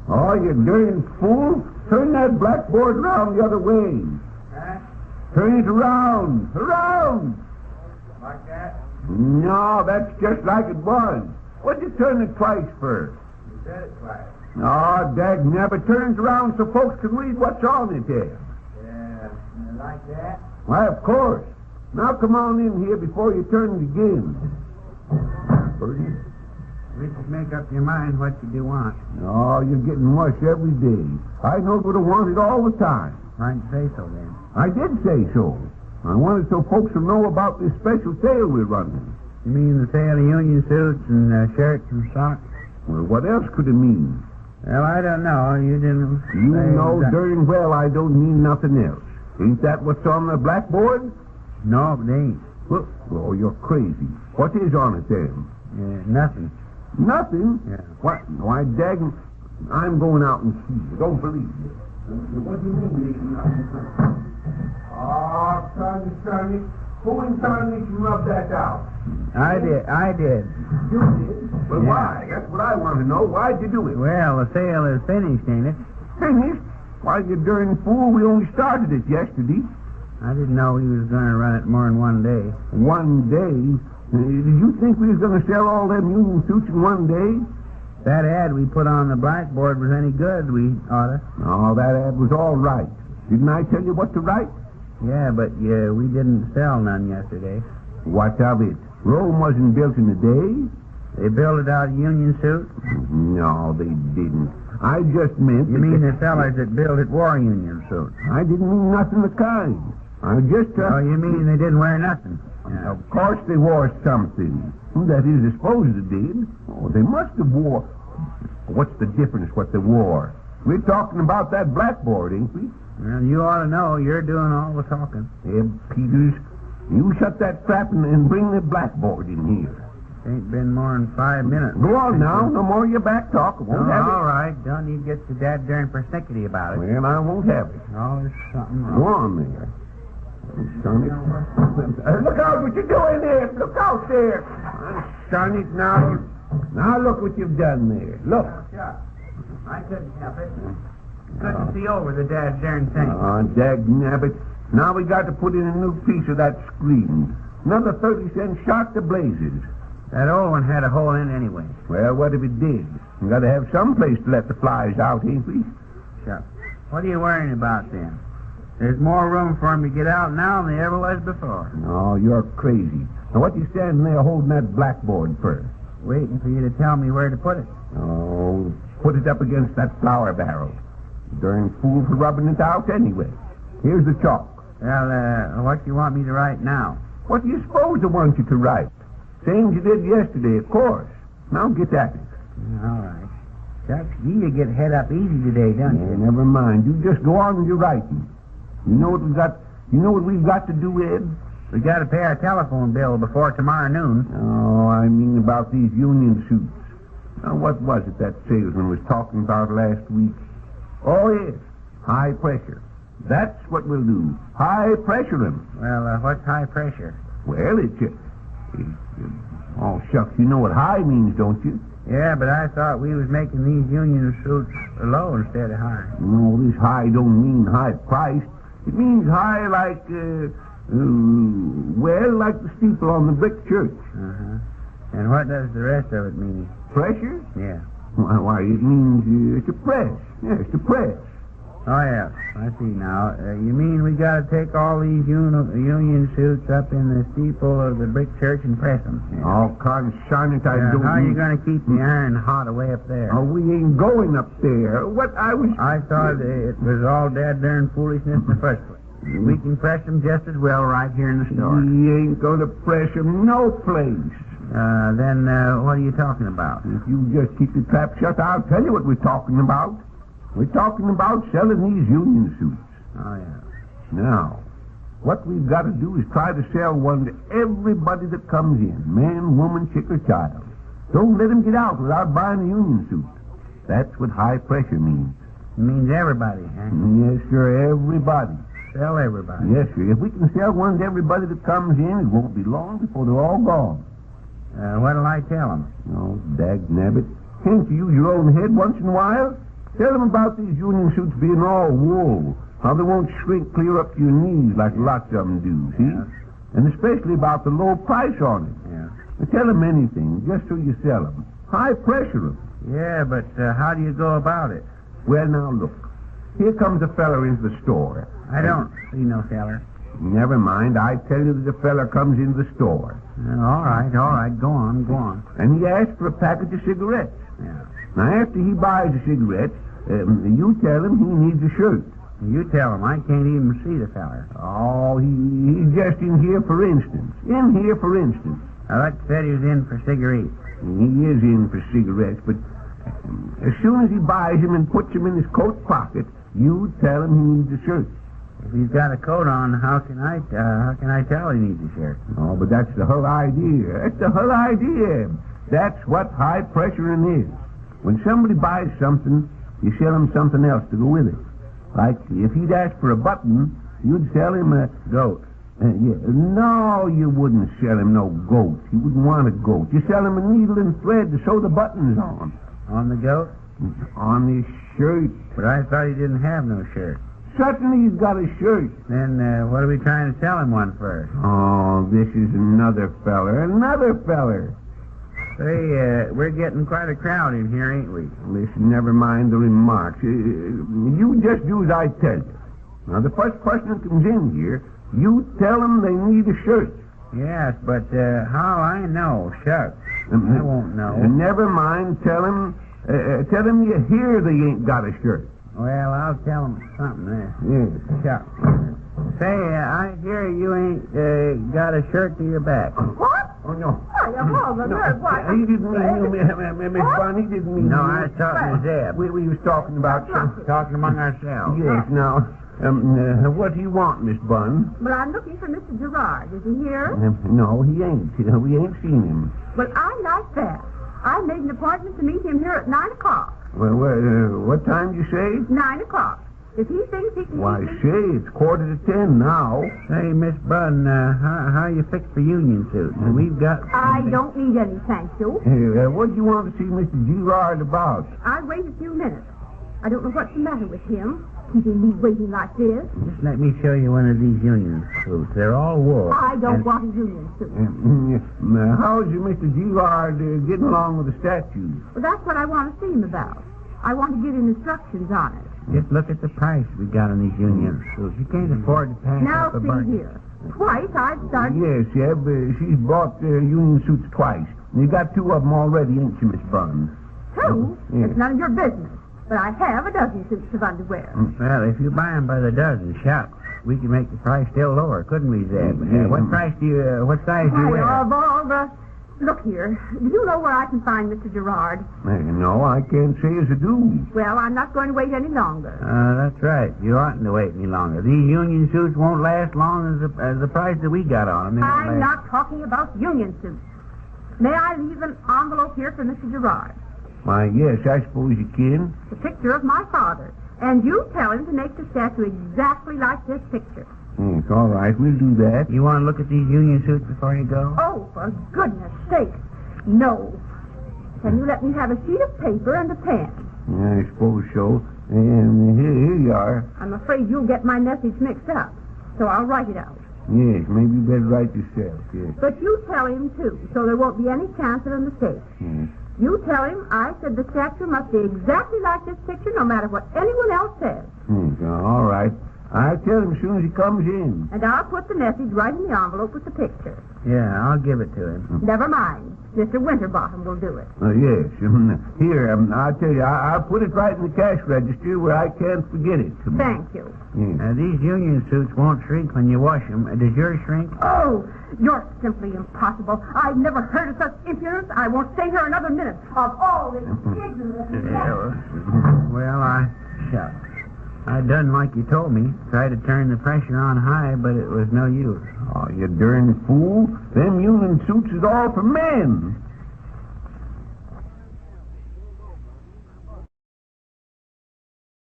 Oh, you darn fool. Turn that blackboard around the other way. Huh? Turn it around. Around. Like that? No, that's just like it was. What'd you turn it twice for? You said it twice. Oh, dag never turns around so folks can read what's on it there. Yeah, you like that? Why, of course. Now come on in here before you turn it again. Bertie, we should make up your mind what you do want. Oh, you're getting worse every day. I know what I wanted all the time. Why'd you say so then? I did say so. I wanted so folks will know about this special sale we're running. You mean the sale of union suits and shirts and socks? Well, what else could it mean? Well, I don't know. You didn't You say know darn well I don't mean nothing else. Ain't that what's on the blackboard? No, it ain't. Well, oh, you're crazy. What is on it then? Nothing. Nothing? Yeah. What? Why, daggum, I'm going out and see you. Don't believe me. What do you mean? Oh, Sonny. Who in tarnation rubbed that out? I did. You did? Well, Yeah. why? That's what I want to know. Why'd you do it? Well, the sale is finished, ain't it? Finished? Why, you darn fool, we only started it yesterday. I didn't know he was going to run it more than one day. One day? Did you think we was going to sell all them union suits in one day? That ad we put on the blackboard was any good, we oughta. No, that ad was all right. Didn't I tell you what to write? Yeah, but we didn't sell none yesterday. What of it? Rome wasn't built in a day. They built it out of union suit? No, they didn't. I just meant... You mean the fellas that built it wore union suits? I didn't mean nothing of the kind. I just... Oh, you mean they didn't wear nothing? Of course they wore something. That is, I suppose they did. Oh, they must have wore... What's the difference what they wore? We're talking about that blackboard, ain't we? Well, you ought to know. You're doing all the talking. Eb Peters, you shut that trap and bring the blackboard in here. Ain't been more than 5 minutes. Go on now. No more of your back talk. I won't have it. All right. Don't need to get so dad darn persnickety about it. Well, I won't have it. Oh, there's something Go wrong. on there. Son it. Look out what you're doing there. Look out there. Son it now. Now look what you've done there. Look. I couldn't help it. Couldn't see over the dad's darn thing. Oh, dagnabbit. Now we got to put in a new piece of that screen. Another 30 cents shot to blazes. That old one had a hole in it anyway. Well, what if it did? We got to have some place to let the flies out, ain't we? Sure. What are you worrying about then? There's more room for 'em to get out now than there ever was before. No, you're crazy. Now, what you standing there holding that blackboard for? Waiting for you to tell me where to put it. Oh, put it up against that flour barrel. Darn fool for rubbing it out anyway. Here's the chalk. Well, what do you want me to write now? What do you suppose I want you to write? Same as you did yesterday, of course. Now get at it. All right. Shucks, you get head up easy today, don't you? Never mind. You just go on with your writing. You know what we've got? You know what we've got to do, Ed? We got to pay our telephone bill before tomorrow noon. Oh, I mean about these union suits. Now, what was it that salesman was talking about last week? Oh, yes. High pressure. That's what we'll do. High pressure them. Well, what's high pressure? Well, oh, shucks, you know what high means, don't you? Yeah, but I thought we was making these union suits low instead of high. No, this high don't mean high priced. It means high like, well, like the steeple on the brick church. Uh-huh. And what does the rest of it mean? Pressure? Yeah. Why, it means to press. Yes, to press. Oh, yeah. I see now. You mean we got to take all these union suits up in the steeple of the brick church and press them? Yeah. Oh, consign it, I don't How are you mean... going to keep the iron hot away up there? Oh, we ain't going up there. What I was... I thought it was all dead darn foolishness in the first place. We can press them just as well right here in the store. We ain't going to press them no place. Then what are you talking about? If you just keep your trap shut, I'll tell you what we're talking about. We're talking about selling these union suits. Oh, yeah. Now, what we've got to do is try to sell one to everybody that comes in, man, woman, chick, or child. Don't let them get out without buying a union suit. That's what high pressure means. It means everybody, huh? Yes, sir, everybody. Sell everybody. Yes, sir. If we can sell one to everybody that comes in, it won't be long before they're all gone. What'll I tell them? Oh, dagnabbit. Can't you use your own head once in a while? Tell them about these union suits being all wool, how they won't shrink clear up to your knees like lots of them do, see? Yes. And especially about the low price on it. Yeah. Now, tell them anything, just so you sell them. High pressure 'em. Yeah, but how do you go about it? Well, now, look. Here comes a feller into the store. I don't see no feller. Never mind. I tell you that the feller comes into the store. All right. Go on. And he asks for a package of cigarettes. Yeah. Now, after he buys the cigarettes, you tell him he needs a shirt. You tell him I can't even see the feller. Oh, he's just in here for instance. I like said he was in for cigarettes. He is in for cigarettes, but as soon as he buys them and puts them in his coat pocket, you tell him he needs a shirt. If he's got a coat on, how can I tell he needs a shirt? Oh, but that's the whole idea. That's what high pressuring is. When somebody buys something, you sell him something else to go with it. Like if he'd ask for a button, you'd sell him a Goat. Yeah. No, you wouldn't sell him no goat. He wouldn't want a goat. You sell him a needle and thread to sew the buttons on. On the goat? On his shirt. But I thought he didn't have no shirt. Certainly he's got a shirt. Then what are we trying to sell him one for? Oh, this is another feller. Say, we're getting quite a crowd in here, ain't we? Listen, never mind the remarks. You just do as I tell you. Now, the first person that comes in here, you tell them they need a shirt. Yes, but how I know? Shucks. I won't know. Never mind. Tell them you hear they ain't got a shirt. Well, I'll tell them something there. Yes. Shucks. Say, I hear you ain't got a shirt to your back. What? Oh, no. Why, of all the nerve, why? He didn't mean you, Miss Bunn. He didn't mean No, you. I was talking to Zeb. We was talking about... Talking among ourselves. Yes, now... what do you want, Miss Bunn? Well, I'm looking for Mr. Gerard. Is he here? No, he ain't. We ain't seen him. Well, I like that. I made an appointment to meet him here at 9 o'clock. Well, what time did you say? 9 o'clock. If he thinks he can... Why, say, it's 9:45 now. Say, Miss Bunn, how you fix for union suits? We've got... I don't need any, thank you. What do you want to see Mr. Gerard about? I'll wait a few minutes. I don't know what's the matter with him, keeping me waiting like this. Just let me show you one of these union suits. They're all wool. I don't want a union suit. How's your Mr. Gerard getting along with the statues? Well, that's what I want to see him about. I want to get instructions on it. Just look at the price we got on these union suits. You can't afford to pass Now, up a see bargain. here. Twice I've started... Yes, Eb, she's bought union suits twice. You got 2 of them already, ain't you, Miss Bunn? 2? Yes. It's none of your business. But I have a dozen suits of underwear. Well, if you buy them by the dozen, shucks, we can make the price still lower, couldn't we, Zeb? What size do you wear? Of all the... Look here. Do you know where I can find Mr. Gerard? No, I can't say as I do. Well, I'm not going to wait any longer. That's right. You oughtn't to wait any longer. These union suits won't last long as the price that we got on them. I'm not talking about union suits. May I leave an envelope here for Mr. Gerard? Why, yes, I suppose you can. The picture of my father. And you tell him to make the statue exactly like this picture. Yes, all right, we'll do that. You want to look at these union suits before you go? Oh, for goodness sake. No. Can you let me have a sheet of paper and a pen? I suppose so. And here you are. I'm afraid you'll get my message mixed up, so I'll write it out. Yes, maybe you better write yourself, yes. But you tell him, too, so there won't be any chance of a mistake. Yes. You tell him I said the statue must be exactly like this picture, no matter what anyone else says. All right. I'll tell him as soon as he comes in. And I'll put the message right in the envelope with the picture. Yeah, I'll give it to him. Never mind. Mr. Winterbottom will do it. Yes. Here, I'll tell you, I'll put it right in the cash register where I can't forget it. Thank you. Yes. These union suits won't shrink when you wash them. Does yours shrink? Oh, you're simply impossible. I've never heard of such impudence. I won't stay here another minute of all this ignorance. Well, shucks. I done like you told me. Tried to turn the pressure on high, but it was no use. Oh, you darn fool. Them union suits is all for men.